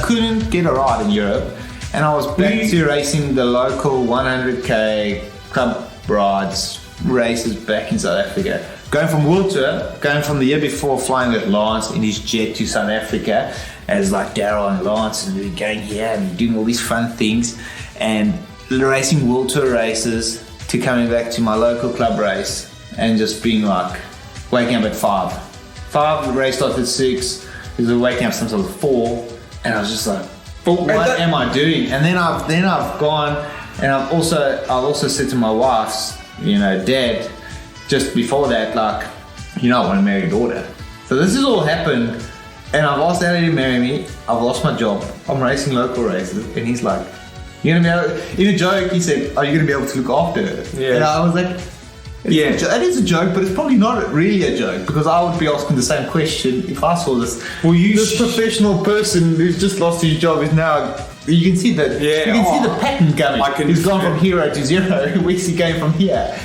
couldn't get a ride in Europe, and I was back to racing the local 100k club rides races back in South Africa. Going from World Tour, going from the year before flying with Lance in his jet to South Africa as like Daryl and Lance, and we're going here and doing all these fun things, and racing World Tour races, to coming back to my local club race and just being like waking up at 5. The race started at 6. Because we're waking up sometimes at 4, and I was just like, but what am I doing? And then I've gone, and I've also said to my wife's, dad, just before that, like, I want to marry a daughter. So this has all happened, and I've asked Daddy to marry me. I've lost my job. I'm racing local races, and he's like, "You're gonna be able." In a joke, he said, "Are you gonna be able to look after her?" Yeah. And I was like, "Yeah, that is a joke, but it's probably not really a joke, because I would be asking the same question if I saw this. Well, this professional person who's just lost his job is now." You can see that. Yeah. You can see the pattern coming. He's gone from hero to zero. Where's he going from here?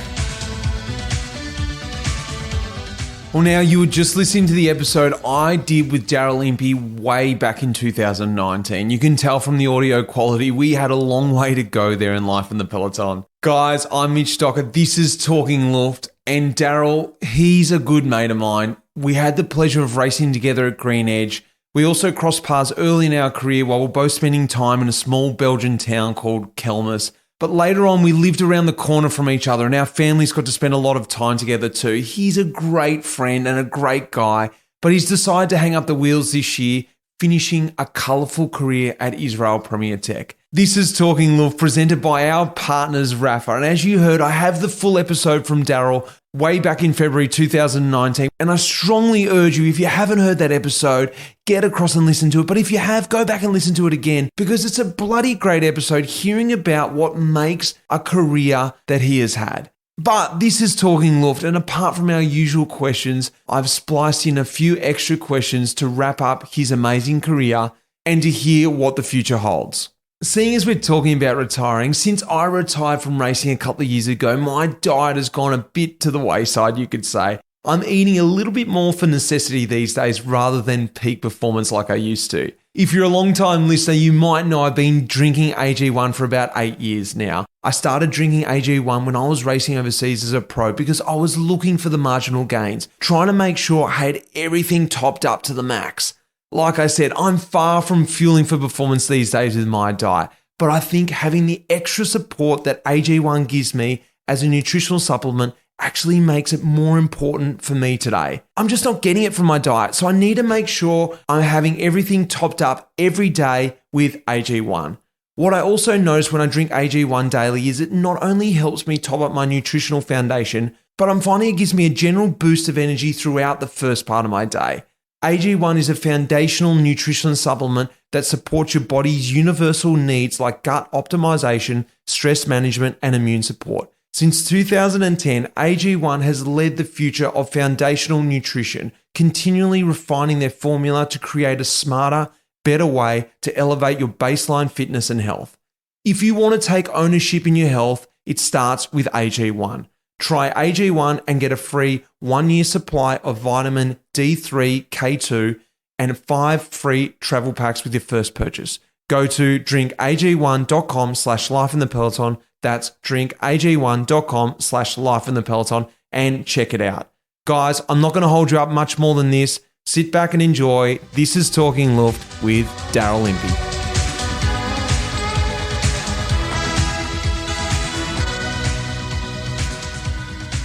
Well, now you were just listening to the episode I did with Daryl Impey way back in 2019. You can tell from the audio quality we had a long way to go there in life in the Peloton. Guys, I'm Mitch Stocker. This is Talking Luft, and Daryl, he's a good mate of mine. We had the pleasure of racing together at Green Edge. We also crossed paths early in our career while we're both spending time in a small Belgian town called Kelmis. But later on, we lived around the corner from each other, and our families got to spend a lot of time together too. He's a great friend and a great guy, but he's decided to hang up the wheels this year, finishing a colourful career at Israel Premier Tech. This is Talking Luft, presented by our partners, Rafa. And as you heard, I have the full episode from Daryl way back in February 2019. And I strongly urge you, if you haven't heard that episode, get across and listen to it. But if you have, go back and listen to it again, because it's a bloody great episode hearing about what makes a career that he has had. But this is Talking Luft, and apart from our usual questions, I've spliced in a few extra questions to wrap up his amazing career and to hear what the future holds. Seeing as we're talking about retiring, since I retired from racing a couple of years ago, my diet has gone a bit to the wayside, you could say. I'm eating a little bit more for necessity these days rather than peak performance like I used to. If you're a long-time listener, you might know I've been drinking AG1 for about 8 years now. I started drinking AG1 when I was racing overseas as a pro because I was looking for the marginal gains, trying to make sure I had everything topped up to the max. Like I said, I'm far from fueling for performance these days with my diet, but I think having the extra support that AG1 gives me as a nutritional supplement actually makes it more important for me today. I'm just not getting it from my diet, so I need to make sure I'm having everything topped up every day with AG1. What I also notice when I drink AG1 daily is it not only helps me top up my nutritional foundation, but I'm finding it gives me a general boost of energy throughout the first part of my day. AG1 is a foundational nutrition supplement that supports your body's universal needs like gut optimization, stress management, and immune support. Since 2010, AG1 has led the future of foundational nutrition, continually refining their formula to create a smarter, better way to elevate your baseline fitness and health. If you want to take ownership in your health, it starts with AG1. Try AG1 and get a free 1-year supply of vitamin D3, K2, and 5 free travel packs with your first purchase. Go to drinkag1.com/lifeinthepeloton. That's drinkag1.com/lifeinthepeloton and check it out. Guys, I'm not going to hold you up much more than this. Sit back and enjoy. This is Talking Luft with Daryl Impey.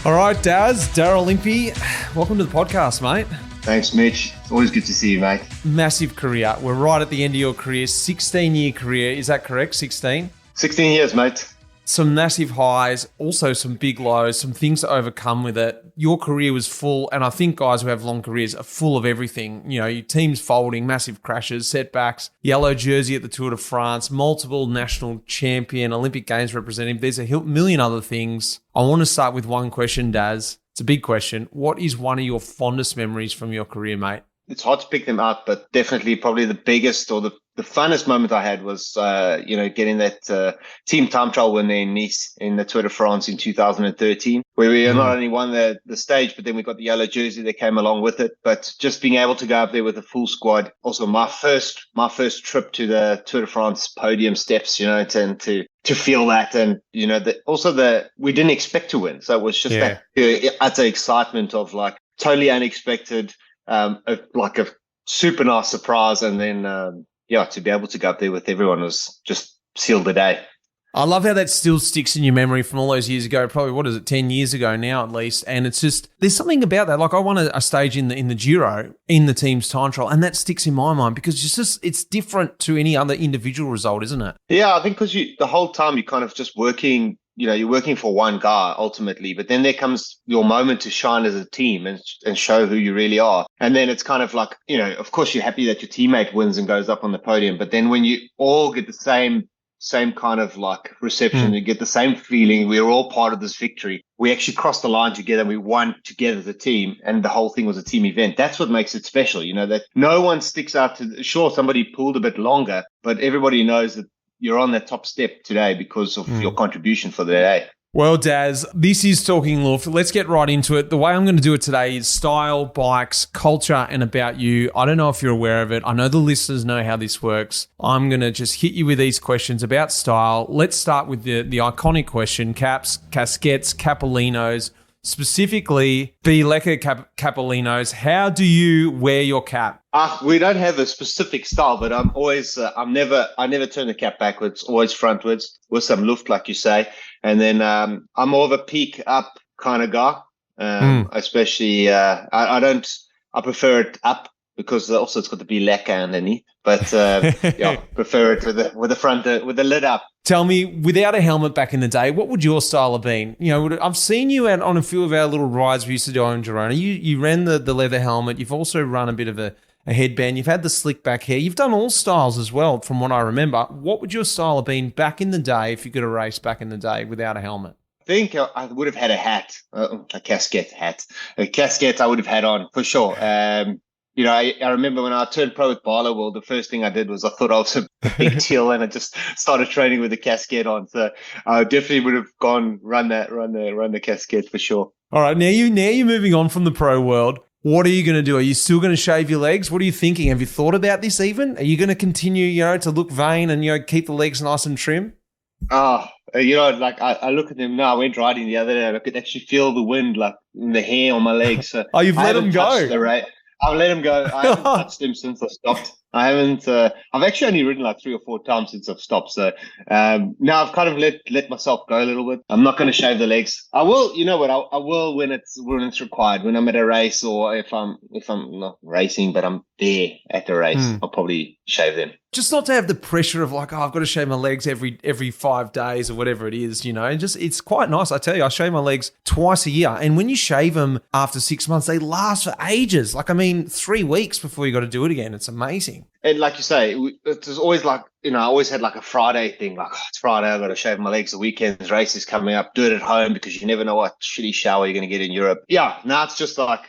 All right, Daz, Daryl Impey, welcome to the podcast, mate. Thanks, Mitch. Always good to see you, mate. Massive career. We're right at the end of your career, 16-year career. Is that correct, 16? 16 years, mate. Some massive highs, also some big lows, some things to overcome with it. Your career was full, and I think guys who have long careers are full of everything. You know, your team's folding, massive crashes, setbacks, yellow jersey at the Tour de France, multiple national champion, Olympic Games representative. There's a million other things. I want to start with one question, Daz. It's a big question. What is one of your fondest memories from your career, mate? it's hard to pick them out, but definitely probably the biggest or the funnest moment I had was, getting that team time trial win there in Nice in the Tour de France in 2013, where we not only won the stage, but then we got the yellow jersey that came along with it. But just being able to go up there with a full squad, also my first trip to the Tour de France podium steps, and to feel that, and we didn't expect to win, so it was just that utter excitement of like totally unexpected, like a super nice surprise, and then to be able to go up there with everyone was just sealed the day. I love how that still sticks in your memory from all those years ago, probably, 10 years ago now at least. And it's just, there's something about that. Like I won a stage in the Giro in the team's time trial, and that sticks in my mind because it's different to any other individual result, isn't it? Yeah, I think because the whole time you're kind of just working, you're working for one guy ultimately, but then there comes your moment to shine as a team and show who you really are. And then it's kind of like, of course you're happy that your teammate wins and goes up on the podium, but then when you all get the same kind of like reception, you get the same feeling, we're all part of this victory. We actually crossed the line together, we won together as a team, and the whole thing was a team event. That's what makes it special, that no one sticks out sure, somebody pulled a bit longer, but everybody knows that you're on that top step today because of your contribution for the day. Well, Daz, this is Talking Luft. Let's get right into it. The way I'm going to do it today is style, bikes, culture, and about you. I don't know if you're aware of it. I know the listeners know how this works. I'm going to just hit you with these questions about style. Let's start with the iconic question, caps, casquettes, capolinos, specifically the Lecker Capolinos. How do you wear your cap? We don't have a specific style, but I'm always, I never turn the cap backwards, always frontwards with some Luft, like you say. And then I'm more of a peak up kind of guy, especially I prefer it up because also it's got to be lekker underneath. But prefer it with the front with the lid up. Tell me, without a helmet back in the day, what would your style have been? I've seen you out on a few of our little rides we used to do in Girona. You ran the leather helmet. You've also run a bit of a headband. You've had the slick back hair. You've done all styles as well, from what I remember. What would your style have been back in the day if you could have raced back in the day without a helmet? I think I would have had a hat, a casquette hat. A casquette I would have had on for sure. I remember when I turned pro with Barlow World, the first thing I did was I thought I was a big deal, and I just started training with the casquette on. So I definitely would have gone run the casquette for sure. All right, now you're moving on from the pro world. What are you going to do? Are you still going to shave your legs? What are you thinking? Have you thought about this even? Are you going to continue, to look vain and, keep the legs nice and trim? I look at them now. I went riding the other day and I could actually feel the wind like in the hair on my legs. So you've let them go. I've let him go. I haven't touched him since I stopped. I haven't. I've actually only ridden like 3 or 4 times since I've stopped. So now I've kind of let myself go a little bit. I'm not going to shave the legs. I will. You know what? I will when it's required. When I'm at a race, or if I'm not racing, but I'm there at the race, I'll probably shave them. Just not to have the pressure of like, I've got to shave my legs every 5 days or whatever it is, it's quite nice. I tell you, I shave my legs twice a year. And when you shave them after 6 months, they last for ages. 3 weeks before you got to do it again. It's amazing. And like you say, it's always like, I always had like a Friday thing, like, it's Friday, I've got to shave my legs. The weekend's race is coming up. Do it at home because you never know what shitty shower you're going to get in Europe. Yeah, now it's just like,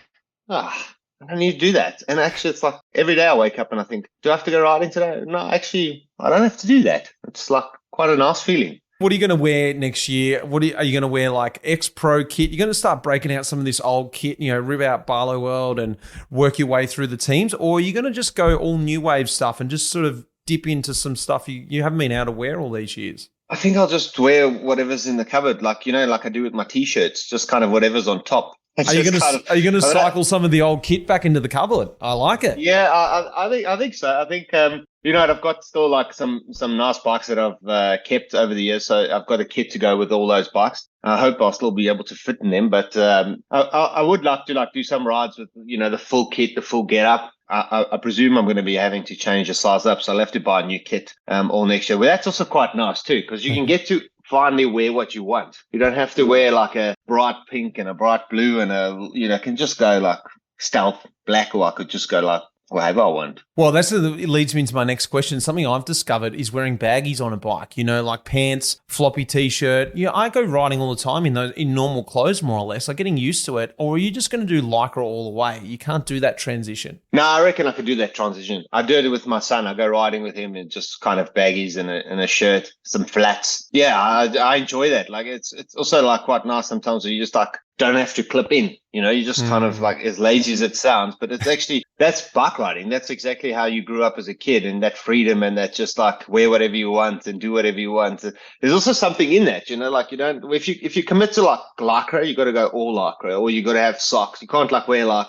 I don't need to do that. And actually, it's like every day I wake up and I think, do I have to go riding today? No, actually, I don't have to do that. It's like quite a nice feeling. What are you going to wear next year? Are you going to wear like X-Pro kit? You're going to start breaking out some of this old kit, rip out Barlow World and work your way through the teams? Or are you going to just go all new wave stuff and just sort of dip into some stuff you haven't been able to wear all these years? I think I'll just wear whatever's in the cupboard, like I do with my T-shirts, just kind of whatever's on top. Are you going to cycle some of the old kit back into the cupboard? I like it. Yeah, I think so. I think I've got still like some nice bikes that I've kept over the years. So I've got a kit to go with all those bikes. I hope I'll still be able to fit in them. But I would like to do some rides with the full kit, the full get up. I presume I'm going to be having to change the size up, so I'll have to buy a new kit all next year. Well, that's also quite nice too, because you can get to finally wear what you want. You don't have to wear like a bright pink and a bright blue and I can just go like stealth black, or I could just go like whatever I want. Well, it leads me into my next question. Something I've discovered is wearing baggies on a bike, like pants, floppy T-shirt. I go riding all the time in normal clothes, more or less. I'm getting used to it. Or are you just going to do Lycra all the way? You can't do that transition. No, I reckon I could do that transition. I do it with my son. I go riding with him in just kind of baggies and a shirt, some flats. Yeah, I enjoy that. Like it's also like quite nice sometimes where you just like don't have to clip in. You know, you just kind of like, as lazy as it sounds, but it's actually, that's bike riding. That's exactly how you grew up as a kid, and that freedom and that just like wear whatever you want and do whatever you want. There's also something in that, you know, like you don't, if you commit to like lycra, you got to go all lycra, or you got to have socks. You can't like wear like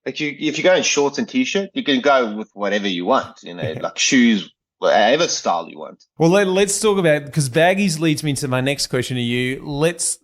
if you go in shorts and t-shirt, you can go with whatever you want, you know, like shoes, whatever style you want. Well, let's talk about, because baggies leads me to my next question to you.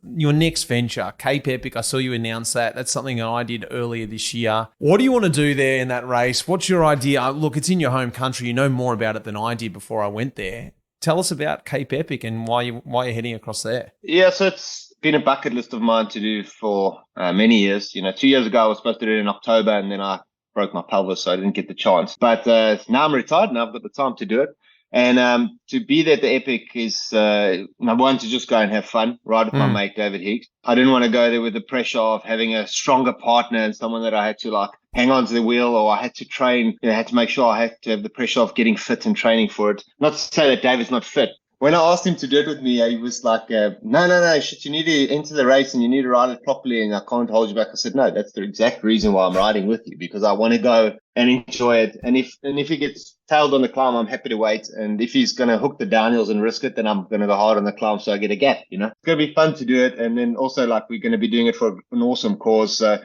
Your next venture, Cape Epic. I saw you announce that. That's something I did earlier this year. What do you want to do there in that race? What's your idea? Look, it's in your home country. You know more about it than I did before I went there. Tell us about Cape Epic and why you're heading across there. Yeah, so it's been a bucket list of mine to do for many years. You know, 2 years ago I was supposed to do it in October, and then I broke my pelvis, so I didn't get the chance. But now I'm retired and I've got the time to do it. And to be there at the Epic is, I wanted to just go and have fun, ride with my mate David Higgs. I didn't want to go there with the pressure of having a stronger partner and someone that I had to like hang on to the wheel, or I had to train. I had to make sure I had to have the pressure of getting fit and training for it. Not to say that David's not fit. When I asked him to do it with me, he was like, no, shit, you need to enter the race and you need to ride it properly and I can't hold you back. I said, no, that's the exact reason why I'm riding with you, because I want to go and enjoy it. And if he gets tailed on the climb, I'm happy to wait. And if he's going to hook the downhills and risk it, then I'm going to go hard on the climb so I get a gap, you know. It's going to be fun to do it. And then also, like, we're going to be doing it for an awesome cause. So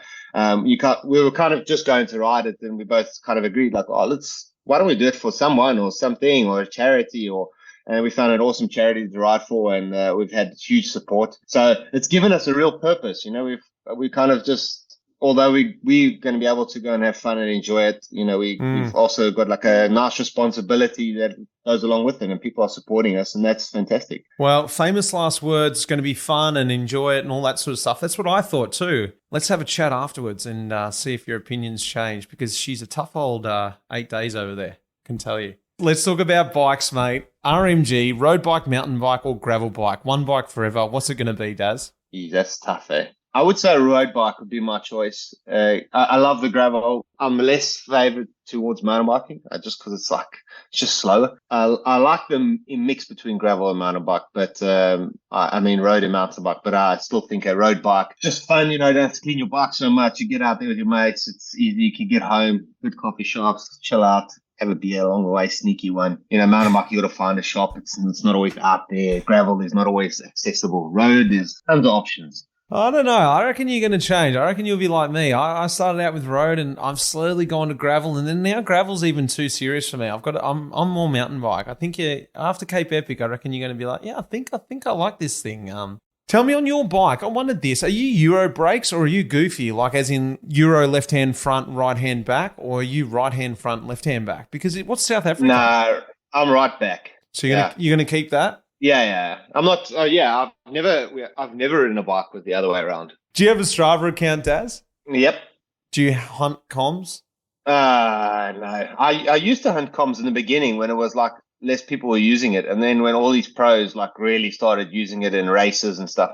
we were kind of just going to ride it, and we both kind of agreed, like, why don't we do it for someone or something or a charity and we found an awesome charity to ride for, and we've had huge support. So it's given us a real purpose. You know, we kind of just, although we're going to be able to go and have fun and enjoy it, you know, we've also got like a nice responsibility that goes along with it, and people are supporting us, and that's fantastic. Well, famous last words, going to be fun and enjoy it and all that sort of stuff. That's what I thought too. Let's have a chat afterwards and see if your opinions change, because she's a tough old 8 days over there, can tell you. Let's talk about bikes, mate. RMG, road bike, mountain bike, or gravel bike? One bike forever. What's it going to be, Daz? Yeah, that's tough, eh? I would say road bike would be my choice. I love the gravel. I'm less favored towards mountain biking, just because it's just slower. I like them in mix between gravel and mountain bike, but I mean road and mountain bike. But I still think a road bike, just fun. You know, you don't have to clean your bike so much. You get out there with your mates. It's easy. You can get home, good coffee shops, chill out, have a beer along the way, sneaky one. You know, mountain bike, you got to find a shop. It's not always out there. Gravel is not always accessible. Road is tons of options. I don't know. I reckon you're going to change. I reckon you'll be like me. I started out with road, and I've slowly gone to gravel, and then now gravel's even too serious for me. I'm more mountain bike. I think after Cape Epic, I reckon you're going to be like, yeah, I think I like this thing. Tell me on your bike, I wondered this, are you Euro brakes or are you goofy? Like as in Euro left hand front, right hand back, or are you right hand front, left hand back? Because what's South Africa? No, I'm right back. So you're going to keep that? Yeah. I'm not. I've never ridden a bike with the other way around. Do you have a Strava account, Daz? Yep. Do you hunt comms? No. I used to hunt comms in the beginning when it was like less people were using it, and then when all these pros like really started using it in races and stuff,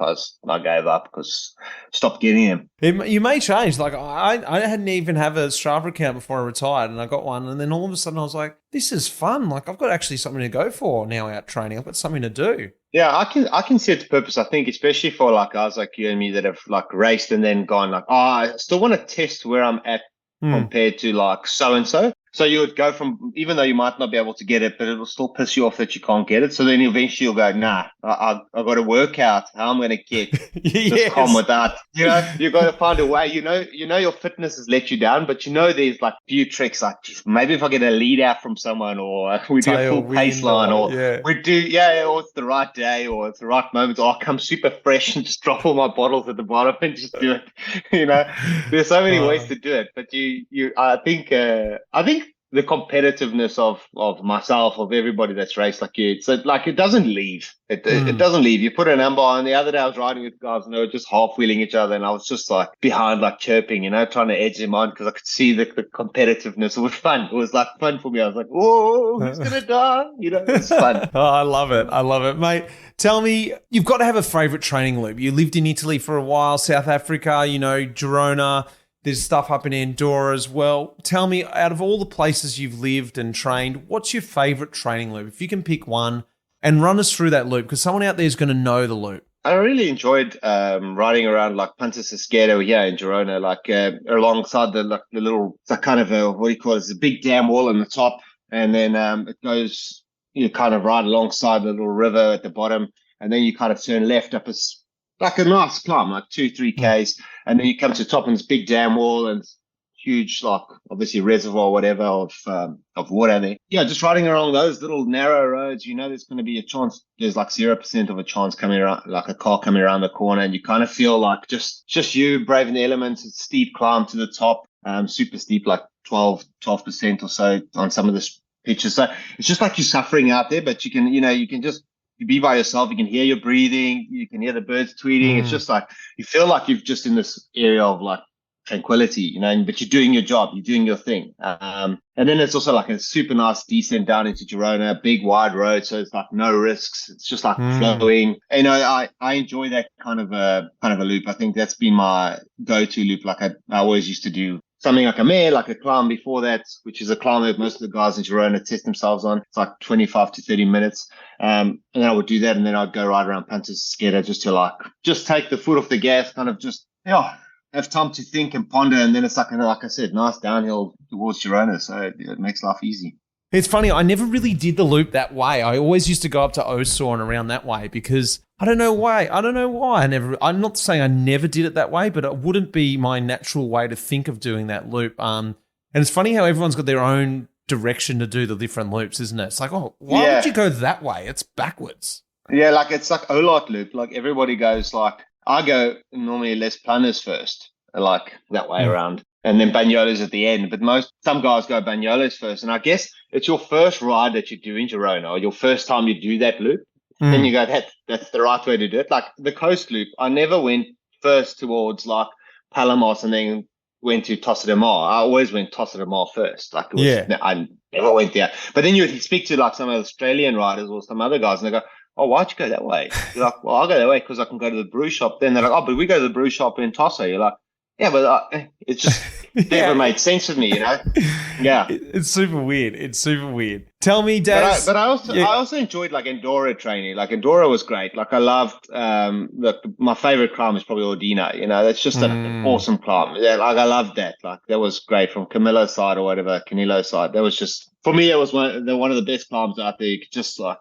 I gave up because stopped getting them. You may change. Like I hadn't even have a Strava account before I retired, and I got one, and then all of a sudden I was like, this is fun. Like I've got actually something to go for now out training. I've got something to do. Yeah, I can see its purpose. I think especially for like guys like you and me that have like raced and then gone like, I still want to test where I'm at compared to like so and so. So you would go from, even though you might not be able to get it, but it'll still piss you off that you can't get it. So then eventually you'll go, nah, I've got to work out how I'm going to get this calm without, you know, you've got to find a way. You know, your fitness has let you down, but you know, there's like few tricks like, geez, maybe if I get a lead out from someone, or we do a full pace line, or we do, or it's the right day, or it's the right moment, or I'll come super fresh and just drop all my bottles at the bottom and just do it. You know, there's so many ways to do it, but I think the competitiveness of myself, of everybody that's raced like you, it's like it doesn't leave. It doesn't leave. You put a number on. The other day I was riding with guys and they were just half wheeling each other, and I was just like behind, like chirping, you know, trying to edge them on because I could see the competitiveness. It was fun. It was like fun for me. I was like, whoa, who's gonna die? You know, it's fun. Oh, I love it, mate. Tell me, you've got to have a favorite training loop. You lived in Italy for a while, South Africa, you know, Girona. There's stuff up in Andorra as well. Tell me, out of all the places you've lived and trained, what's your favourite training loop? If you can pick one and run us through that loop, because someone out there is going to know the loop. I really enjoyed riding around like Punta Sisqueto here in Girona, like alongside the little, it's a kind of a, what do you call it? It's a big dam wall on the top, and then it goes, you kind of ride alongside the little river at the bottom, and then you kind of turn left up like a nice climb, like 2-3 Ks, and then you come to the top and this big dam wall and huge, like obviously reservoir, or whatever, of water there. Yeah, just riding along those little narrow roads, there's going to be a chance. There's like 0% of a chance coming around, like a car coming around the corner, and you kind of feel like just you braving the elements. It's steep climb to the top, super steep, like 12% or so on some of the pitches. So it's just like you're suffering out there, but you can just be by yourself. You can hear your breathing. You can hear the birds tweeting. It's just like you feel like you've just in this area of like tranquility, but you're doing your job, you're doing your thing. And then it's also like a super nice descent down into Girona, big wide road, so it's like no risks. It's just like flowing. I enjoy that kind of a loop. I think that's been my go-to loop. Like I always used to do something like a mare, like a climb before that, which is a climb that most of the guys in Girona test themselves on. It's like 25 to 30 minutes. And then I would do that, and then I'd go right around Punta Sisqueto just take the foot off the gas, kind of just, have time to think and ponder. And then it's like I said, nice downhill towards Girona. So it makes life easy. It's funny, I never really did the loop that way. I always used to go up to Osor and around that way because I don't know why. I'm not saying I never did it that way, but it wouldn't be my natural way to think of doing that loop. And it's funny how everyone's got their own direction to do the different loops, isn't it? It's like, why would you go that way? It's backwards. Yeah, like it's like Olot loop. Like everybody goes like, I go normally Les Planes first, like that way around, and then Banyoles at the end. But some guys go Banyoles first, and I guess it's your first ride that you do in Girona, or your first time you do that loop. Then you go, that's the right way to do it. Like the coast loop, I never went first towards like Palamos and then went to Tossa de Mar. I always went Tossa de Mar first. Like I never went there. But then you would speak to like some Australian riders or some other guys, and they go, oh, why'd you go that way? You're like, well, I'll go that way because I can go to the brew shop. Then they're like, oh, but we go to the brew shop in Tossa. You're like, yeah, but it just never made sense to me, Yeah. It's super weird. Tell me, Daz. But I also enjoyed like Andorra training. Like Andorra was great. Like I loved, my favorite climb is probably Ordina. That's just an awesome climb. Yeah, like I loved that. Like that was great from Camilo's side or whatever, Canilo's side. That was just, for me, it was one of the best climbs out there. Just like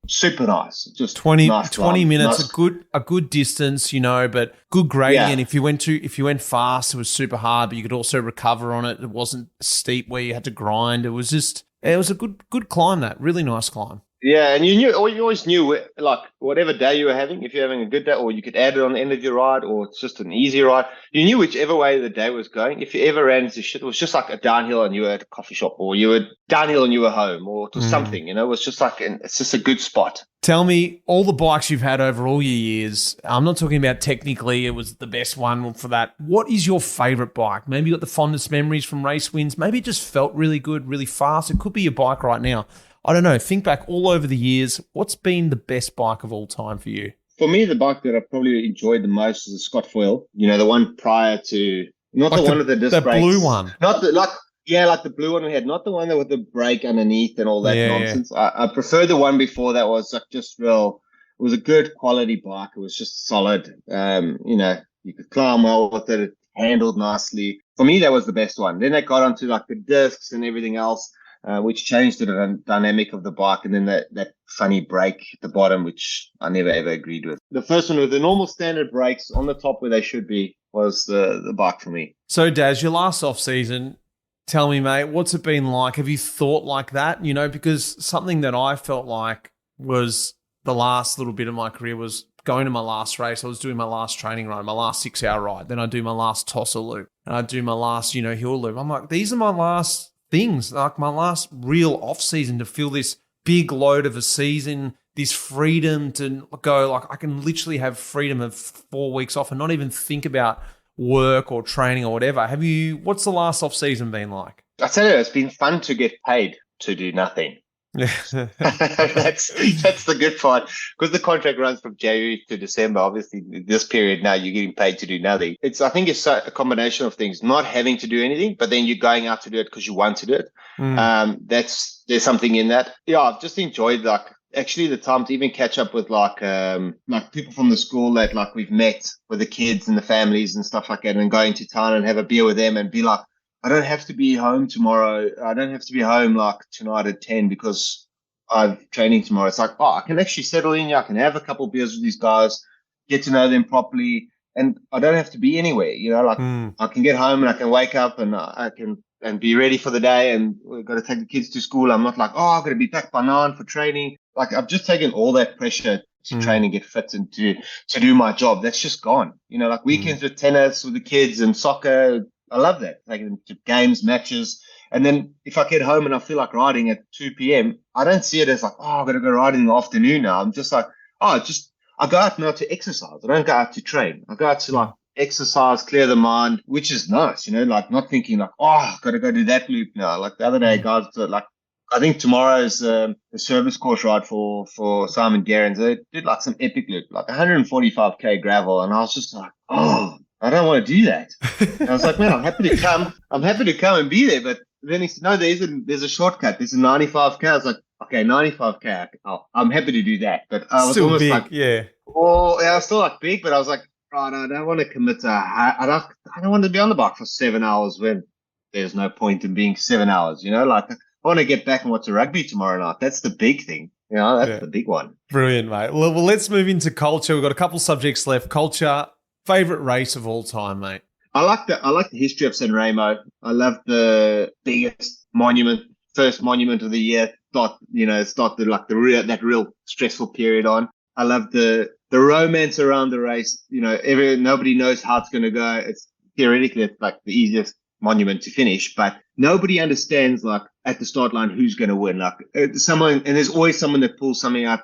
super nice. Just 20 nice minutes, nice. a good distance, but good grading. Yeah. And if you went fast, it was super hard, but you could also recover on it. It wasn't steep where you had to grind. It was a good climb. That really nice climb. Yeah, and you always knew, like, whatever day you were having, if you're having a good day, or you could add it on the end of your ride, or it's just an easy ride, you knew whichever way the day was going. If you ever ran into shit, it was just like a downhill and you were at a coffee shop, or you were downhill and you were home, or it was something, it was just like, it's just a good spot. Tell me, all the bikes you've had over all your years, I'm not talking about technically it was the best one for that. What is your favourite bike? Maybe you got the fondest memories from race wins. Maybe it just felt really good, really fast. It could be your bike right now. I don't know. Think back all over the years. What's been the best bike of all time for you? For me, the bike that I probably enjoyed the most is the Scott Foil. The one prior to, not like the one with the disc brakes. The blue one. Not the, like the blue one we had, not the one with the brake underneath and all that nonsense. Yeah. I prefer the one before that was like just real. It was a good quality bike. It was just solid. You could climb well with it. It handled nicely. For me, that was the best one. Then they got onto like the discs and everything else. Which changed the dynamic of the bike, and then that funny brake at the bottom, which I never ever agreed with. The first one with the normal standard brakes on the top where they should be was the bike for me. So, Daz, your last off season, tell me, mate, what's it been like? Have you thought like that? Because something that I felt like was the last little bit of my career was going to my last race. I was doing my last training ride, my last 6-hour ride. Then I do my last Tossa loop, and I do my last, hill loop. I'm like, these are my last things, like my last real off season, to feel this big load of a season, this freedom to go, like I can literally have freedom of 4 weeks off and not even think about work or training or whatever. What's the last off season been like? I tell you, it's been fun to get paid to do nothing. That's the good part, because the contract runs from January to December. Obviously, this period now you're getting paid to do nothing. I think it's a combination of things: not having to do anything, but then you're going out to do it because you want to do it. There's something in that. Yeah, I've just enjoyed actually the time to even catch up with like people from the school that like we've met with the kids and the families and stuff like that, and going to town and have a beer with them and be like, I don't have to be home tomorrow. I don't have to be home like tonight at 10 because I'm training tomorrow. It's like, I can actually settle in. I can have a couple of beers with these guys, get to know them properly, and I don't have to be anywhere. I can get home and I can wake up and I can be ready for the day, and we've got to take the kids to school. I'm not like, I've got to be back by 9 for training. Like, I've just taken all that pressure to train and get fit and to do my job. That's just gone. Like weekends with tennis with the kids and soccer. I love that. Taking them to games, matches. And then if I get home and I feel like riding at 2 p.m., I don't see it as like, I've got to go riding in the afternoon now. I'm just like, I go out now to exercise. I don't go out to train. I go out to like exercise, clear the mind, which is nice, like not thinking like, I've got to go do that loop now. Like the other day, guys, like, I think tomorrow's the service course ride for Simon Gerrans. They did like some epic loop, like 145k gravel. And I was just like, I don't want to do that. And I was like, man, I'm happy to come and be there. But then he said, no, there's a shortcut. There's a 95k. I was like, okay, 95k. I'm happy to do that. But I was still almost big, like, yeah. Oh, yeah, I was still like big, but I was like, right, I don't want to commit to, I don't want to be on the bike for 7 hours when there's no point in being 7 hours, like I want to get back and watch the rugby tomorrow night. That's the big thing. That's the big one. Brilliant, mate. Well, let's move into culture. We've got a couple subjects left. Culture. Favorite race of all time, mate? I like the history of San Remo. I love the biggest first monument of the year. Start that real stressful period on. I love the romance around the race. Nobody knows how it's going to go. It's like the easiest monument to finish, but nobody understands like at the start line who's going to win. Like there's always someone that pulls something out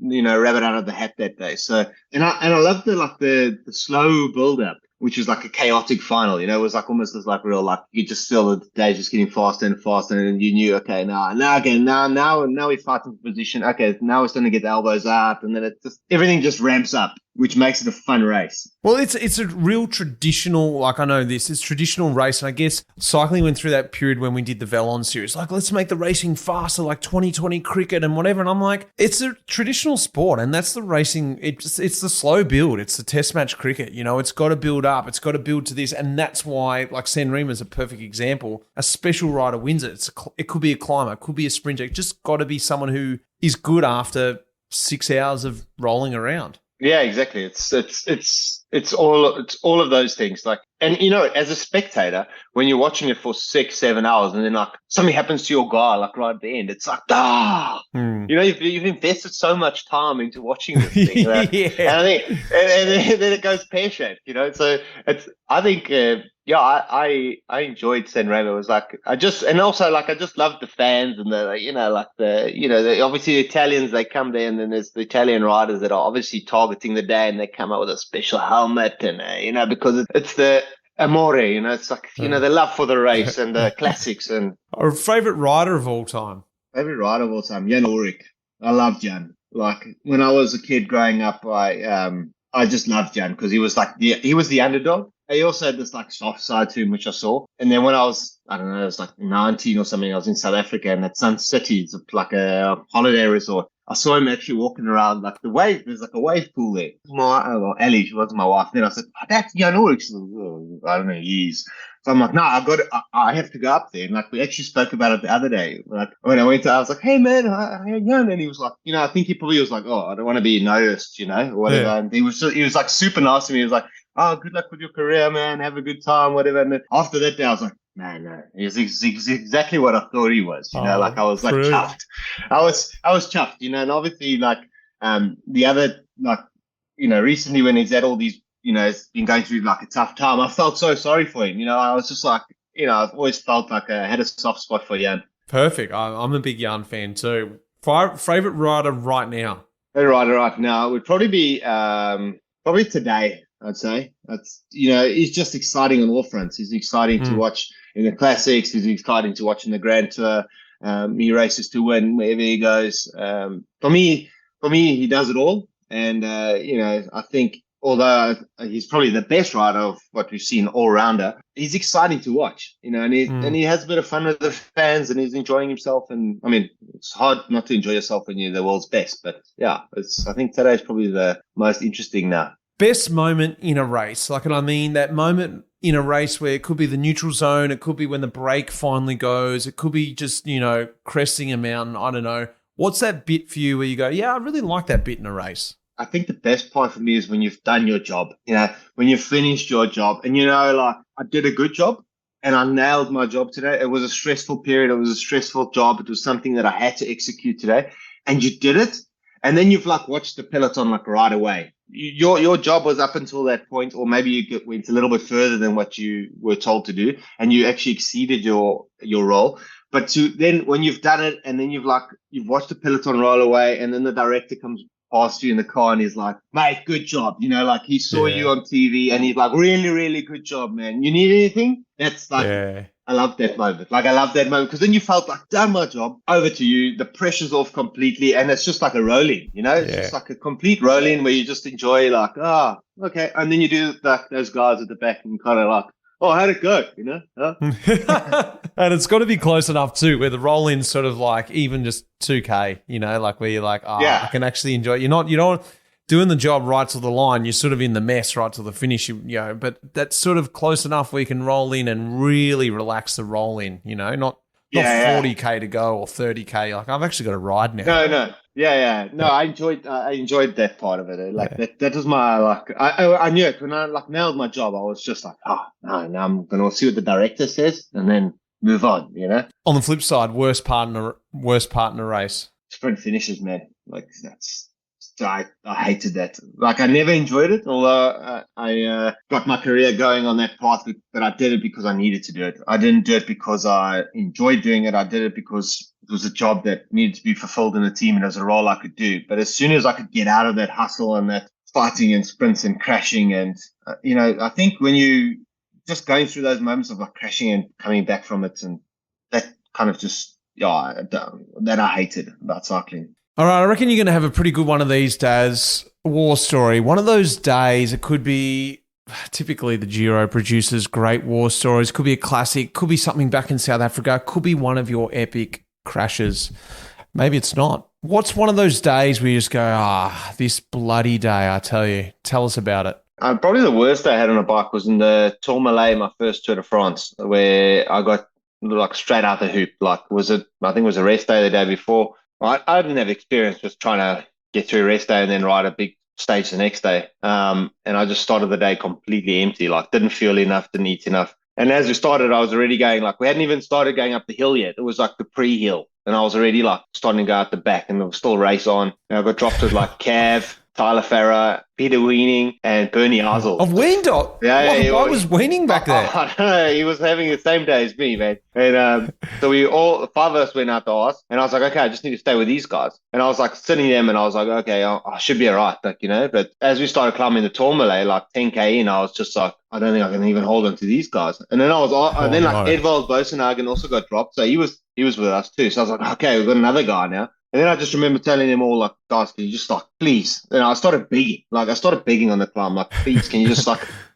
rabbit out of the hat that day. So, and I love the slow build up, which is like a chaotic final. It was like almost this like real, like you just feel the day just getting faster and faster, and you knew, okay, now we're fighting for position. Okay, now we're starting to get the elbows out, and then everything just ramps up, which makes it a fun race. Well, it's a real traditional, like I know this, it's traditional race. And I guess cycling went through that period when we did the Velon series. Like, let's make the racing faster, like 2020 cricket and whatever. And I'm like, it's a traditional sport, and that's the racing. It's the slow build. It's the test match cricket. It's got to build up. It's got to build to this. And that's why, like San Remo is a perfect example. A special rider wins it. It could be a climber, it could be a sprinter. It just got to be someone who is good after 6 hours of rolling around. Yeah, exactly. It's all of those things. Like, and as a spectator, when you're watching it for 6-7 hours, and then like something happens to your guy, like right at the end, it's like you've invested so much time into watching this thing. Yeah. And then it goes pear shaped. So I think. I enjoyed San Remo. It was like I just loved the fans and obviously the Italians, they come there, and then there's the Italian riders that are obviously targeting the day, and they come out with a special helmet and because it's the amore, it's like the love for the race and the classics. And our favorite rider of all time. Favorite rider of all time, Jan Ulrich. I love Jan. Like when I was a kid growing up, I just loved Jan because he was like he was the underdog. He also had this like soft side to him, which I saw. And then when I was, I don't know, it was like 19 or something, I was in South Africa, and at Sun City, it's like a holiday resort. I saw him actually walking around like the wave. There's like a wave pool there. Ellie, she wasn't my wife. Then I said, that's Jan Ulrich. I don't know, years. So I'm like, no, I have to go up there. And like we actually spoke about it the other day. Like when I went to, I was like, hey man, Jan, and he was like, I think he probably was like, I don't want to be noticed, or whatever. Yeah. And he was like super nice to me. He was like, good luck with your career, man. Have a good time, whatever. And then after that day, I was like, no, he's exactly what I thought he was. Like I was like chuffed. I was chuffed, and obviously like the other like recently when he's had all these he's been going through like a tough time. I felt so sorry for him. I was just like I've always felt like I had a soft spot for Jan. Perfect. I'm a big Jan fan too. Favorite rider right now? Favorite rider right now would probably be probably today. I'd say that's he's just exciting on all fronts. He's exciting to watch in the classics. He's exciting to watch in the Grand Tour. He races to win wherever he goes. For me, he does it all. And, I think although he's probably the best rider of what we've seen all-rounder, he's exciting to watch, and he has a bit of fun with the fans and he's enjoying himself. And, I mean, it's hard not to enjoy yourself when you're the world's best. But, yeah, I think today is probably the most interesting now. Best moment in a race. And I mean that moment in a race where it could be the neutral zone, it could be when the brake finally goes, it could be just, cresting a mountain, I don't know. What's that bit for you where you go, yeah, I really like that bit in a race? I think the best part for me is when you've done your job, when you've finished your job and, I did a good job and I nailed my job today. It was a stressful period. It was a stressful job. It was something that I had to execute today and you did it. And then you've watched the peloton right away. Your job was up until that point, or maybe you went a little bit further than what you were told to do and you actually exceeded your role. But then when you've done it and then you've watched the peloton roll away and then the director comes past you in the car and he's like, mate, good job. He saw you on TV and he's like, really, really good job, man. You need anything? That's I love that moment. I love that moment because then you felt done my job, over to you. The pressure's off completely and it's just a rolling, It's just a complete rolling where you just enjoy okay. And then you do those guys at the back and kind of oh, how'd it go? Huh? And it's got to be close enough too, where the roll-in's sort of even just 2K, where you're I can actually enjoy it. You're not doing the job right to the line. You're sort of in the mess right to the finish, but that's sort of close enough where you can roll in and really relax the roll in, not 40K to go or 30K. I've actually got a ride now. No. Yeah. No, I enjoyed that part of it. That was my I knew it when I nailed my job. I was just no, I'm gonna see what the director says and then move on. On the flip side, worst part in a race. Sprint finishes, man. I hated that. I never enjoyed it, although I got my career going on that path, but I did it because I needed to do it. I didn't do it because I enjoyed doing it. I did it because it was a job that needed to be fulfilled in a team and it was a role I could do. But as soon as I could get out of that hustle and that fighting and sprints and crashing and, I think when you just going through those moments of crashing and coming back from it, and that kind of just, that I hated about cycling. All right, I reckon you're going to have a pretty good one of these days. War story. One of those days, it could be typically the Giro produces great war stories. Could be a classic. Could be something back in South Africa. Could be one of your epic crashes. Maybe it's not. What's one of those days where you just go, this bloody day, I tell you. Tell us about it. Probably the worst I had on a bike was in the Tourmalet, my first Tour de France, where I got straight out the hoop. I think it was a rest day the day before. I didn't have experience just trying to get through a rest day and then ride a big stage the next day. And I just started the day completely empty, didn't feel enough, didn't eat enough. And as we started, I was already going, we hadn't even started going up the hill yet. It was the pre-hill. And I was already starting to go out the back and there was still a race on. And I got dropped with Cav, Tyler Farrar, Peter Weening, and Bernie Hazel. Of Weendot? Yeah. Why was Weening back there? I don't know. He was having the same day as me, man. And so we all, 5 of us went out to Oz. And I was okay, I just need to stay with these guys. And I was sitting them and I was okay, I should be all right. But as we started climbing the Tourmalet, 10K in, I was just I don't think I can even hold on to these guys. And then Edvald Bosenhagen also got dropped. So he was with us too. So I was okay, we've got another guy now. And then I just remember telling them all, guys, can you just please? And I started begging. I started begging on the climb, please, can you just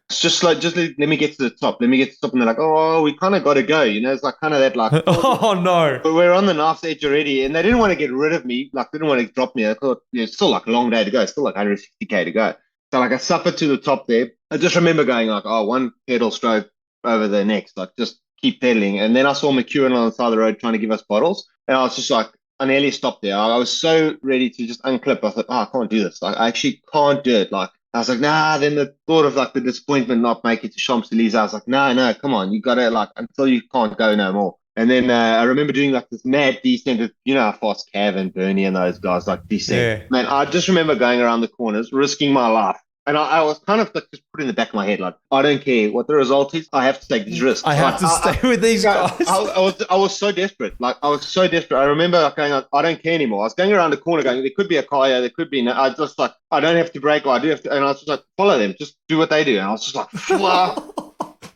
just let me get to the top. Let me get to the top. And they're oh, we kind of got to go. It's kind of that, oh, no. But we're on the knife's edge already. And they didn't want to get rid of me. They didn't want to drop me. I thought, it's still a long day to go. It's still 160K to go. So I suffered to the top there. I just remember going one pedal stroke over the next, just keep pedaling. And then I saw McEwen on the side of the road trying to give us bottles. And I was just I nearly stopped there. I was so ready to just unclip. I thought, I can't do this. I actually can't do it. I was nah. Then the thought of the disappointment not making it to Champs-Élysées, I was no, come on. You got to until you can't go no more. And then I remember doing this mad descent. How fast Cav and Bernie and those guys descent. Yeah. Man, I just remember going around the corners, risking my life. And I was kind of just putting in the back of my head, I don't care what the result is. I have to take these risks. I have to stay with these guys. I was so desperate. I was so desperate. I remember going, I don't care anymore. I was going around the corner going, there could be a car here, there could be. I just I don't have to brake, or I do have to. And I was just follow them, just do what they do. And I was just wow.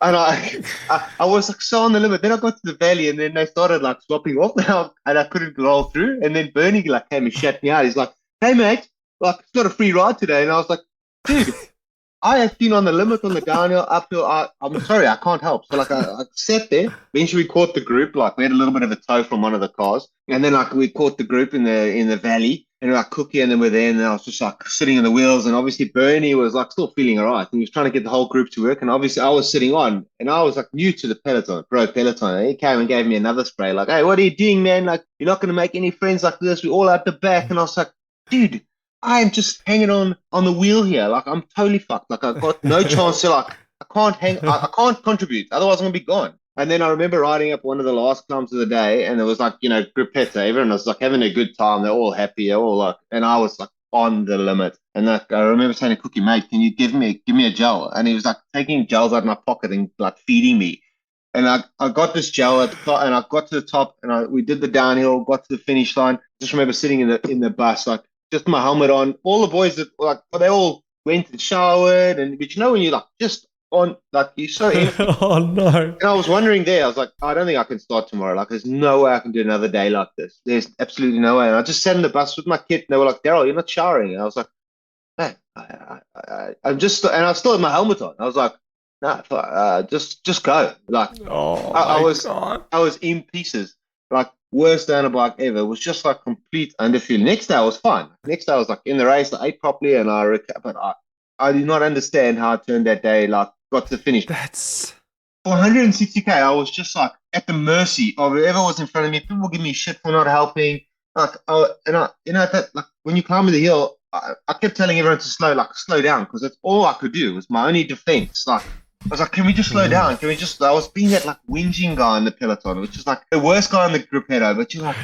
And I was like so on the limit. Then I got to the valley, and then they started like swapping off now, and I couldn't roll through. And then Bernie like came and shut me out. He's like, "Hey mate, like it's not a free ride today." And I was like, "Dude, I have been on the limit on the downhill, uphill. I'm sorry, I can't help." So like I sat there. Eventually, we caught the group. Like we had a little bit of a tow from one of the cars, and then like we caught the group in the valley. And like Cookie and then we're there, and then I was just like sitting in the wheels. And obviously Bernie was like still feeling all right. And he was trying to get the whole group to work. And obviously I was sitting on, and I was like new to the Peloton, Peloton. And he came and gave me another spray, like, "Hey, what are you doing, man? Like, you're not going to make any friends like this. We're all out the back." And I was like, "Dude, I am just hanging on the wheel here. Like, I'm totally fucked. Like, I've got no chance to like, I can't contribute. Otherwise, I'm gonna be gone." And then I remember riding up one of the last climbs of the day, and it was like, gruppetta. Everyone was like having a good time. They're all happy. They're all like, and I was like on the limit. And like, I remember saying to Cookie, "Mate, can you give me a gel?" And he was like taking gels out of my pocket and like feeding me. And I got this gel at the top, and I got to the top, and we did the downhill, got to the finish line. Just remember sitting in the bus, like just my helmet on. All the boys that like, they all went and showered, but when you like just on, like you're so empty. Oh no! And I was wondering there, I was like, I don't think I can start tomorrow. Like, there's no way I can do another day like this. There's absolutely no way. And I just sat in the bus with my kid, and they were like, "Daryl, you're not showering." And I was like, "Man, I'm just," and I still had my helmet on. I was like, "No, just go." Like, I was in pieces. Like, worst day on a bike ever. It was just like complete underfeeling. Next day I was fine. Next day I was like in the race, I ate properly, and but I did not understand how I turned that day. Like, got to the finish. That's For 160k, I was just like at the mercy of whoever was in front of me. People give me shit for not helping. Like, that like when you climb the hill, I kept telling everyone to slow down, because that's all I could do. It was my only defense. Like, I was like, "Can we just slow down? Can we just?" I was being that like whinging guy in the Peloton, which is like the worst guy in the group header. But you're like,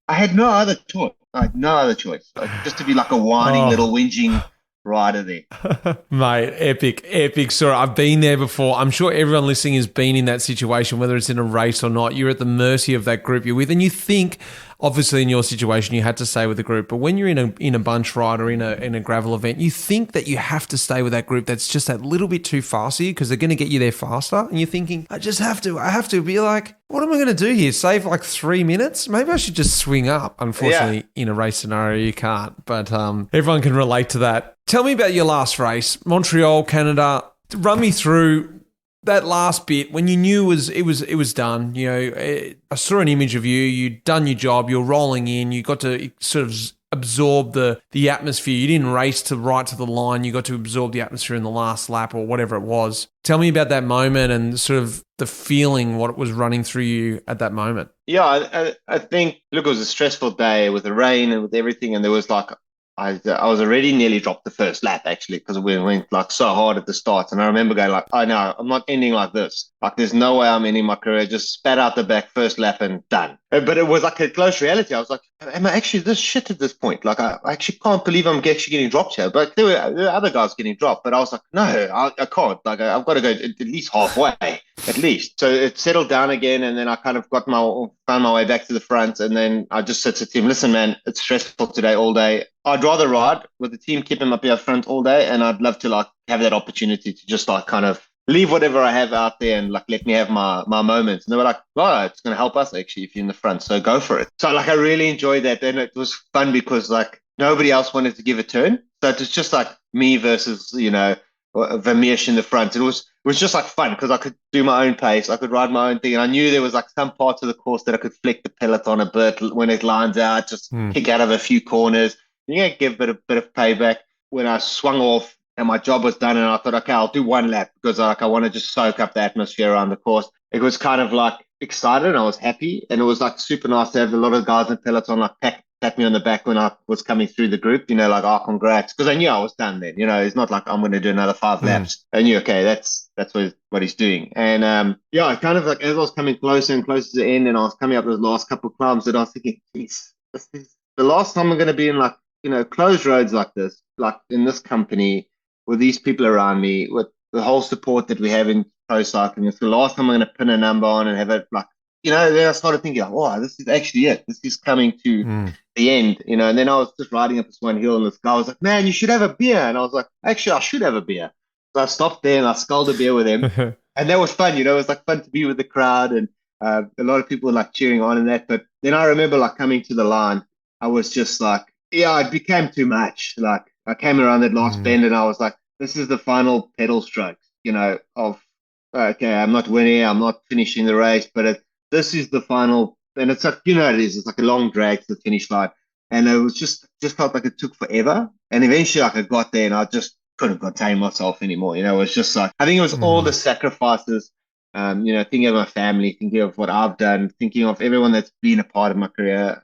I had no other choice. I had no other choice. Like, just to be like a whining little whinging rider there. Mate, epic story. I've been there before. I'm sure everyone listening has been in that situation, whether it's in a race or not. You're at the mercy of that group you're with, and you think, obviously in your situation, you had to stay with the group. But when you're in a bunch ride or in a gravel event, you think that you have to stay with that group that's just that little bit too fast for you, because they're going to get you there faster. And you're thinking, I have to be like, what am I going to do here? Save like 3 minutes? Maybe I should just swing up. Unfortunately, in a race scenario, you can't. But everyone can relate to that. Tell me about your last race, Montreal, Canada. Run me through that last bit when you knew it was done. I saw an image of you. You'd done your job. You're rolling in. You got to sort of absorb the atmosphere. You didn't race right to the line. You got to absorb the atmosphere in the last lap or whatever it was. Tell me about that moment and sort of the feeling, what was running through you at that moment. Yeah, I think, look, it was a stressful day with the rain and with everything, and there was like, I was already nearly dropped the first lap, actually, because we went like so hard at the start. And I remember going like, "Oh no, I'm not ending like this. Like, there's no way I'm ending my career." Just spat out the back, first lap, and done. But it was like a close reality. I was like, "Am I actually this shit at this point? Like, I actually can't believe I'm actually getting dropped here." But there were other guys getting dropped. But I was like, "No, I can't. Like, I've got to go at least halfway, at least." So it settled down again, and then I kind of found my way back to the front. And then I just said to the team, "Listen, man, it's stressful today all day. I'd rather ride with the team, keep them up here front all day, and I'd love to like have that opportunity to just like kind of leave whatever I have out there and like let me have my moments." And they were like, "Well, it's going to help us actually if you're in the front, so go for it." So like I really enjoyed that, and it was fun because like nobody else wanted to give a turn, so it was just like me versus Vermeersch in the front. It was just like fun because I could do my own pace, I could ride my own thing, and I knew there was like some parts of the course that I could flick the Peloton a bit when it lines out, just kick out of a few corners. You can give a bit of payback. When I swung off and my job was done, and I thought, okay, I'll do one lap because I want to just soak up the atmosphere around the course. It was kind of like excited, and I was happy, and it was like super nice to have a lot of guys in Peloton like pat me on the back when I was coming through the group, like, "Oh, congrats," because I knew I was done then. It's not like I'm going to do another 5 laps. I knew, okay, that's what he's doing. And I kind of like, as I was coming closer and closer to the end, and I was coming up those last couple of climbs, that I was thinking, geez, this is the last time I'm going to be in like closed roads like this, like in this company, with these people around me, with the whole support that we have in pro cycling. It's the last time I'm going to pin a number on and have it like, then I started thinking, oh, this is actually it. This is coming to the end, and then I was just riding up this one hill, and this guy was like, "Man, you should have a beer." And I was like, "Actually, I should have a beer." So I stopped there and I sculled a beer with him. And that was fun, it was like fun to be with the crowd and a lot of people like cheering on and that. But then I remember like coming to the line, I was just like, yeah, it became too much. Like I came around that last bend and I was like, this is the final pedal stroke, of okay, I'm not winning, I'm not finishing the race, but this is the final, and it's like it is. It's like a long drag to the finish line, and it was just felt like it took forever. And eventually, like I got there, and I just couldn't contain myself anymore. It was just like I think it was all the sacrifices. Thinking of my family, thinking of what I've done, thinking of everyone that's been a part of my career,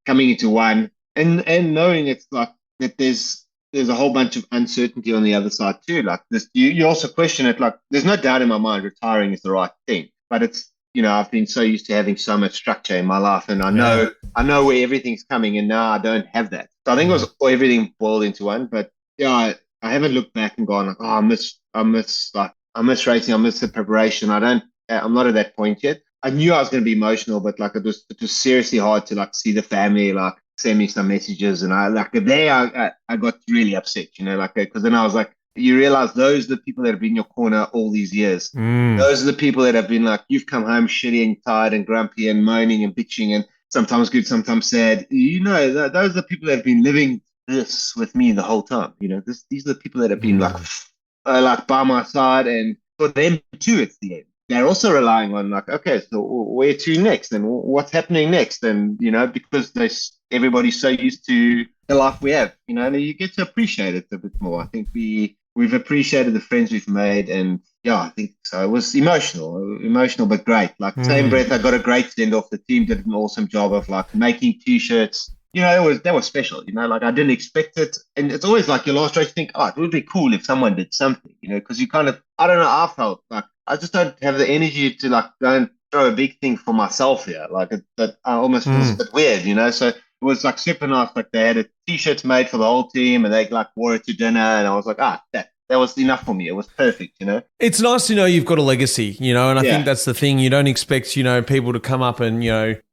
coming into one, and knowing it's like that there's a whole bunch of uncertainty on the other side too. Like this, you also question it. Like there's no doubt in my mind retiring is the right thing, but it's I've been so used to having so much structure in my life, and I know where everything's coming, and now I don't have that. So I think it was everything boiled into one. But yeah, I haven't looked back and gone like, oh, I miss racing, I miss the preparation. I'm not at that point yet. I knew I was going to be emotional, but like it was seriously hard to like see the family like send me some messages, and I got really upset, because then I was like, you realize those are the people that have been in your corner all these years. Those are the people that have been like, you've come home shitty and tired and grumpy and moaning and bitching and sometimes good, sometimes sad. Those are the people that have been living this with me the whole time. These are the people that have been like by my side, and for them too, it's the end. They're also relying on like, okay, so where to next, and what's happening next, and because everybody's so used to the life we have, and you get to appreciate it a bit more. I think we've appreciated the friends we've made, and yeah, I think so. It was emotional, but great. Like same breath, I got a great send off. The team did an awesome job of like making t-shirts. That was special. Like I didn't expect it, and it's always like your last race. You think, oh, it would be cool if someone did something, because you kind of, I don't know. I felt like I just don't have the energy to like go and throw a big thing for myself here. Like that, I almost feels a bit weird, So it was like super nice. Like they had a t-shirts made for the whole team, and they like wore it to dinner, and I was like, that was enough for me. It was perfect, It's nice to know you've got a legacy, and I think that's the thing. You don't expect, people to come up and,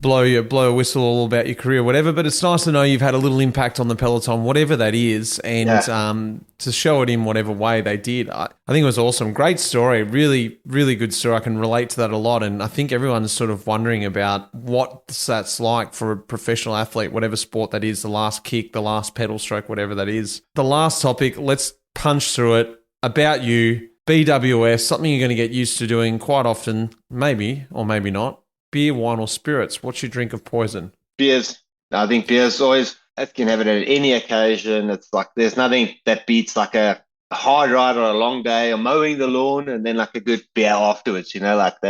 blow a whistle all about your career or whatever, but it's nice to know you've had a little impact on the Peloton, whatever that is, and to show it in whatever way they did. I think it was awesome. Great story. Really, really good story. I can relate to that a lot, and I think everyone's sort of wondering about what that's like for a professional athlete, whatever sport that is, the last kick, the last pedal stroke, whatever that is. The last topic, let's punch through it. About you, BWS, something you're going to get used to doing quite often, maybe or maybe not. Beer, wine, or spirits. What's your drink of poison? Beers. I think beers always, I can have it at any occasion. It's like there's nothing that beats like a hard ride or a long day or mowing the lawn and then like a good beer afterwards, like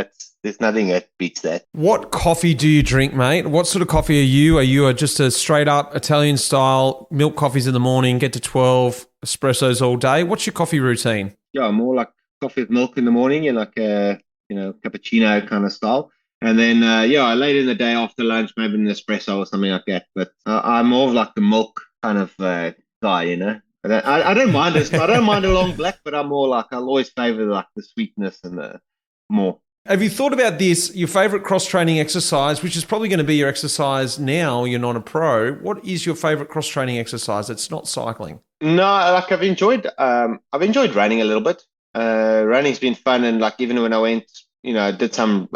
there's nothing that beats that. What coffee do you drink, mate? What sort of coffee are you? Are you just a straight up Italian style, milk coffees in the morning, get to 12, espressos all day? What's your coffee routine? Yeah, more like coffee with milk in the morning and like a, cappuccino kind of style. And then, later in the day after lunch, maybe an espresso or something like that. But I'm more of like the milk kind of guy, I don't mind it. I don't mind a long black, but I'm more like, I'll always favor like the sweetness and the more. Have you thought about this, your favorite cross-training exercise, which is probably going to be your exercise now, you're not a pro. What is your favorite cross-training exercise? It's not cycling. No, like I've enjoyed running a little bit. Running's been fun. And like, even when I went, I did some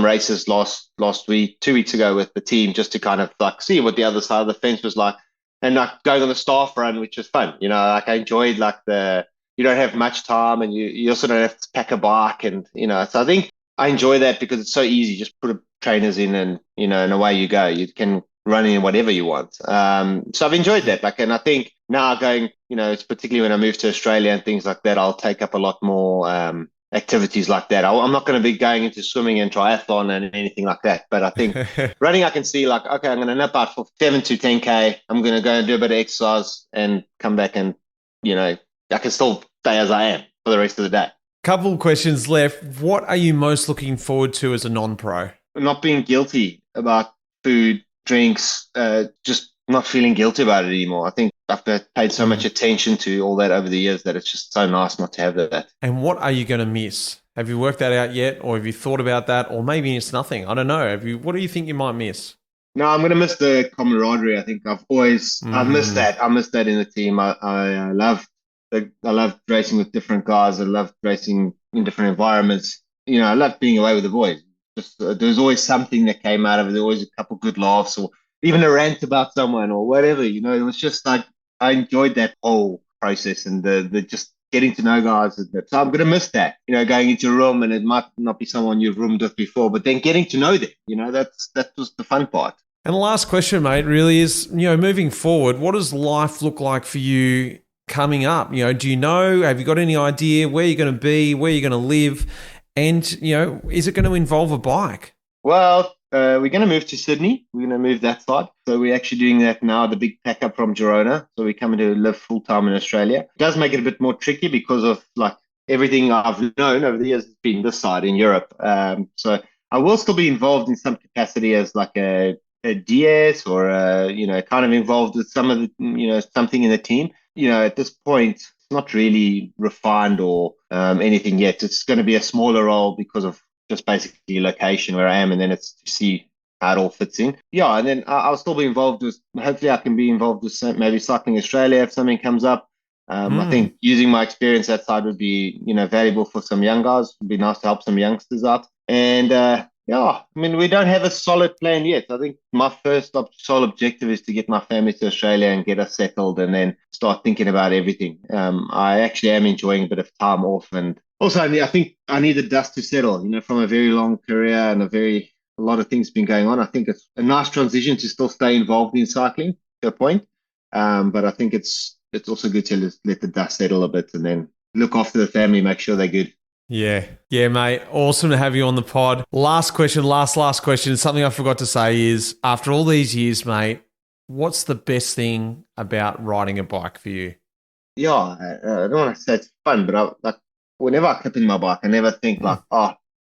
races last week, 2 weeks ago with the team, just to kind of like see what the other side of the fence was like. And like going on the staff run, which was fun. Like I enjoyed like you don't have much time and you also don't have to pack a bike and, so I think I enjoy that because it's so easy. Just put trainers in and, and away you go. You can run in whatever you want. So I've enjoyed that. Like, and I think now going, it's particularly when I move to Australia and things like that, I'll take up a lot more activities like that. I'm not going to be going into swimming and triathlon and anything like that. But I think running, I can see like, okay, I'm going to nip out for 7 to 10K. I'm going to go and do a bit of exercise and come back and, I can still stay as I am for the rest of the day. Couple of questions left. What are you most looking forward to as a non-pro? Not being guilty about food, drinks, just not feeling guilty about it anymore. I think I've paid so much attention to all that over the years that it's just so nice not to have that. And what are you going to miss? Have you worked that out yet? Or have you thought about that? Or maybe it's nothing. I don't know. What do you think you might miss? No, I'm going to miss the camaraderie. I think I've missed that. I miss that in the team. I love I love racing with different guys. I love racing in different environments. I love being away with the boys. Just there's always something that came out of it. There's always a couple good laughs or even a rant about someone or whatever. It was just like I enjoyed that whole process and the just getting to know guys. So I'm gonna miss that. Going into a room and it might not be someone you've roomed with before, but then getting to know them. That was the fun part. And the last question, mate, really is, moving forward, what does life look like for you coming up? Do you know, have you got any idea where you're going to be, where you're going to live? And, is it going to involve a bike? Well, we're going to move to Sydney. We're going to move that side. So we're actually doing that now, the big pack up from Girona. So we're coming to live full time in Australia. It does make it a bit more tricky because of like everything I've known over the years has been this side in Europe. So I will still be involved in some capacity as like a DS or kind of involved with some of the something in the team. At this point it's not really refined or anything yet. It's going to be a smaller role because of just basically location where I am, and then it's to see how it all fits in. And then I'll still be involved with, hopefully I can be involved with maybe Cycling Australia if something comes up. I think using my experience that side would be valuable for some young guys. It'd be nice to help some youngsters out. And we don't have a solid plan yet. I think my first sole objective is to get my family to Australia and get us settled and then start thinking about everything. I actually am enjoying a bit of time off. And also, I think I need the dust to settle, from a very long career and a lot of things been going on. I think it's a nice transition to still stay involved in cycling to a point. But I think it's also good to let the dust settle a bit and then look after the family, make sure they're good. Yeah, mate. Awesome to have you on the pod. Last question. Something I forgot to say is, after all these years, mate, what's the best thing about riding a bike for you? Yeah, I don't want to say it's fun, but whenever I clip in my bike, I never think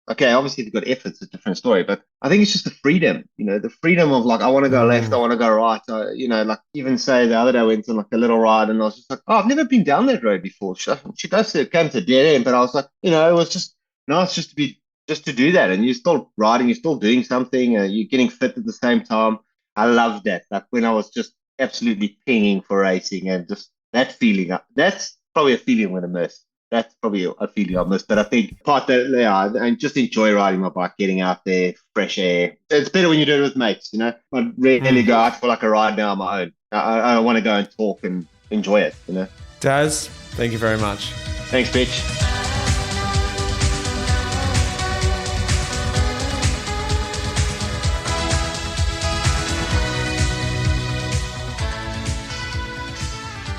okay, obviously if you've got effort, it's a different story, but I think it's just the freedom, the freedom of like, I want to go left, I want to go right. Like even say the other day I went on like a little ride and I was just like, I've never been down that road before. She does come to dead end, but I was like, it was just nice just to do that. And you're still riding, you're still doing something, you're getting fit at the same time. I love that. Like when I was just absolutely pinging for racing and just that feeling, that's probably a feeling I'm going to miss. That's probably a feeling I missed. But I think I just enjoy riding my bike, getting out there, fresh air. It's better when you do it with mates, I rarely go out for like a ride now on my own. I want to go and talk and enjoy it, Daz, thank you very much. Thanks, bitch.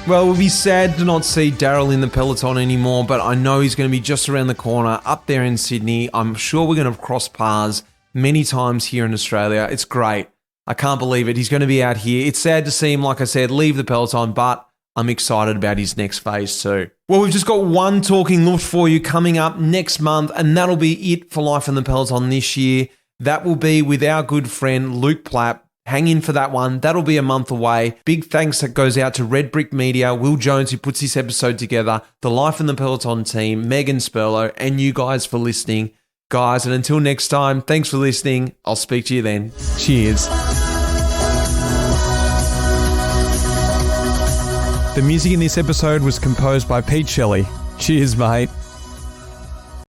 Well, we'll be sad to not see Daryl in the Peloton anymore, but I know he's going to be just around the corner up there in Sydney. I'm sure we're going to cross paths many times here in Australia. It's great. I can't believe it. He's going to be out here. It's sad to see him, like I said, leave the Peloton, but I'm excited about his next phase too. Well, we've just got one Talking Luft for you coming up next month, and that'll be it for Life in the Peloton this year. That will be with our good friend Luke Plapp. Hang in for that one. That'll be a month away. Big thanks that goes out to Red Brick Media, Will Jones, who puts this episode together, the Life in the Peloton team, Megan Spurlow, and you guys for listening. Guys, and until next time, thanks for listening. I'll speak to you then. Cheers. The music in this episode was composed by Pete Shelley. Cheers, mate.